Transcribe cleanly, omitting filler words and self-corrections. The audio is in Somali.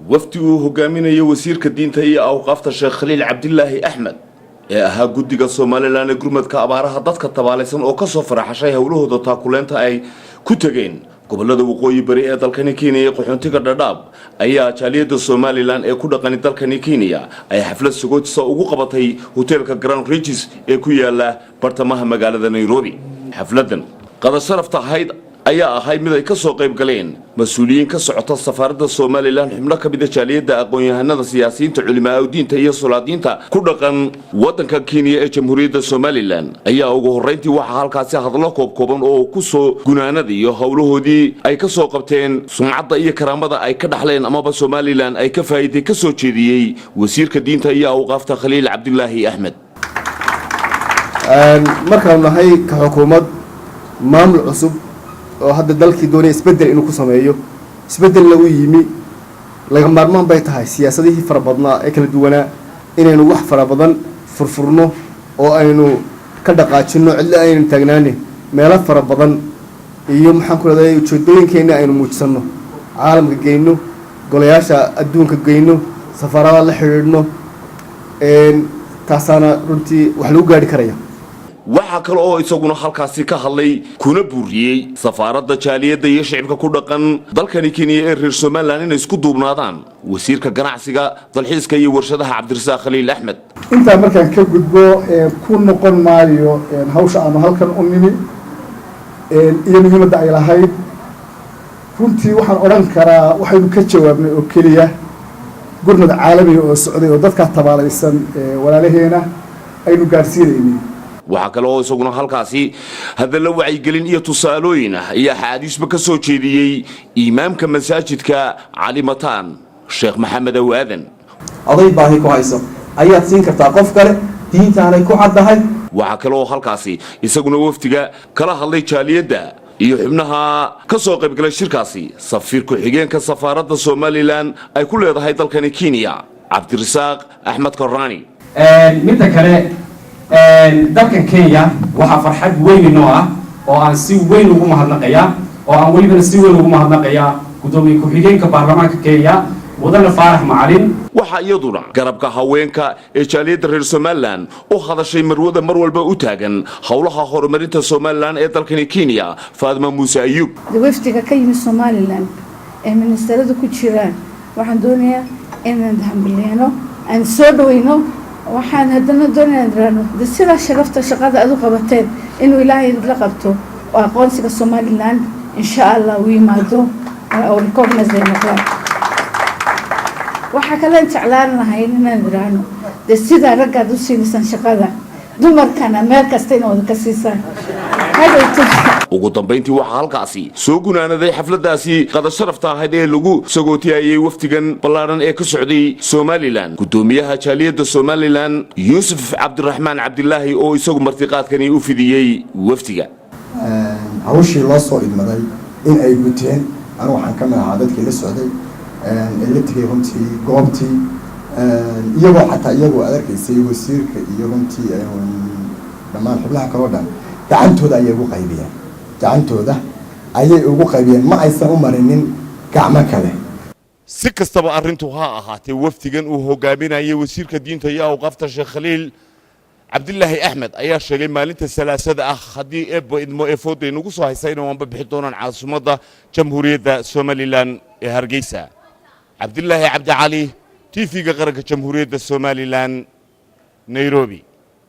wafdi uu hogaaminayo wasiirka diinta iyo awqaafta Sheekh Khaliil Cabdillaahi Axmed ee ahaa guddiga Soomaaliland ee gurmadka abaaraha dadka tabaalaysan oo ka soo faraxashay hawlahooda taakuleenta ay ku tageen gobolada waqooyi bari ee dalkani Kenya ee qaxoontiga Dadaab ayaa jaaliyada Soomaaliland ee ku dhaqan dalkani Kenya ay xaflad sugoodisa ugu qabatay hotelka Grand Regis ee ku yaala bartamaha magaalada Nairobi. xafladan qada sharafta ahayd ayaa ahay mid ay ka soo qayb galeen mas'uuliyiin ka socota safaaradda Soomaaliland xubno ka mid ah jaaliyada aqoon-yahanada siyaasiyiinta culimada diinta iyo salaadiinta ku dhaqan wadanka Kenya ee Jamhuuriyadda Soomaaliland ayaa ugu horeyntii waxa halkaasi hadallo kooban oo ku soo gunaanadiyo hawlahoodii ay ka soo qabteen sumcadda iyo karaamada ay ka dhaxleen amaba Soomaaliland ay ka faa'iiday ka soo jeediyay wasiirka diinta iyo awqaafta Khaliil Cabdillaahi Axmed. markaan nahay ka xukuumad maamul cusub oo hadda dalkii doonay isbedel inuu ku sameeyo isbedel lagu yimi laga maarmaan bay tahay siyaasadihii farabadnaa ee kala duwanaa inaynu wax farabadan furfurno oo aynu ka dhaqaajino cidla aynu taagnaane meelo farabadan iyo maxaan ku leeyahay ujeedooyinkeena aynu muujisano caalamka geyno golayaasha adduunka geyno safarada la xiriirno taasaana runtii wax lagu gaari karaya. waxa kale oo isaguna halkaasi ka hadlay kuna buuriyay safaaradda jaaliyada iyo shacabka ku dhaqan dalkani Kenya ee reer Soomaaliland inay isku duubnaadaan wasiirka ganacsiga dalxiiska iyo warshadaha Cabdirasaaq Khaliil Axmed. inta markaan ka gudbo ku noqon maayo hawsha aan halkan u nimi iyo muhiimadda ay lahayd runtii waxaan oran karaa waxaynu ka jawaabnay oo kaliya gurmad caalami oo socday oo dadka tabaalaysan walaalaheena aynu gaarsiinayno. waxa kale oo isaguna halkaasi hadallo wacyigelin iyo tusaalooyin iyo xadiisba ka soo jeediyay imaamka masaajidka Cali Mataan Sheekh Maxamed Awaadan. aday baahi ku hayso ayaad siin kartaa qof kale diintaanay ku caddahay. waxa kale oo halkaasi isaguna waftiga kala hadlay jaaliyada iyo xubnaha ka soo qayb galay shirkaasi safiir ku xigeenka safaaradda Soomaaliland ay ku leedahay dalkani Kenya Cabdirasaaq Axmed Korani. midda kale dalkan Kenya waxa farxad weyn inoo ah oo aan si weyn ugu mahadnaqayaa oo aan waliba si weyn ugu mahadnaqayaa gudoomiye ku xigeenka baarlamaanka Kenya wadana Faarax Macalin. waxa iyaduna garabka haweenka ee jaaliyada reer Soomaaliland oo hadashay marwada mar walba u taagan hawlaha horumarinta Soomaaliland ee dalkani Kenya Faadma Muuse Ayub. wafdiga ka yimid Soomaaliland ee ministarada ku jiraan waxaan doonayaa inaan hambalyeeno aan soo dhaweyno waxaan haddana doonayaa sida sharafta shaqada aad u qabateen inuu Ilaahay la qabto oo aqoonsiga Soomaaliland insha Allah uu yimaado oo recognize waxa kale jeclaan lahay inaan raano sida ragga u siinaysan shaqada dumarkana meel kasta inay ka siisaan. ugu dambeyntii waxa halkaasi soo gunaanaday xafladaasi qada sharafta ahayd ee lagu sagootiyay wafdigan ballaaran ee ka socday Soomaaliland gudoomiyaha jaaliyada Soomaaliland Yuusuf Cabdiraxmaan Cabdillaahi oo isagu martiqaadkani u fidiyay wafdiga. hawshii loo soo idmaday in ay guteen anigu waxaan ka mid ahaa dadkii la socday electric runtii goobtii iyagoo xataa iyagoo adarkaysay wasiirka iyo runtii dhammaan xubnaha kale oo dhan gacantooda ayay ugu qaybiyeen ma aysan u marinin gacmo kale. si kastaba arrintu ha ahaatee wafdigan uu hogaaminayay wasiirka diinta iyo awqaafta Sheekh Khaliil Cabdillaahi Axmed ayaa sheegay maalinta salaasada ah haddii eebba idmo ee fooday nagu soo haysayna waan bixi doonaan caasimadda Jamhuuriyadda Soomaaliland ee Hargeysa. Cabdillaahi Cabdi Cali TV-ga qaranka Jamhuuriyadda Soomaaliland Nairobi.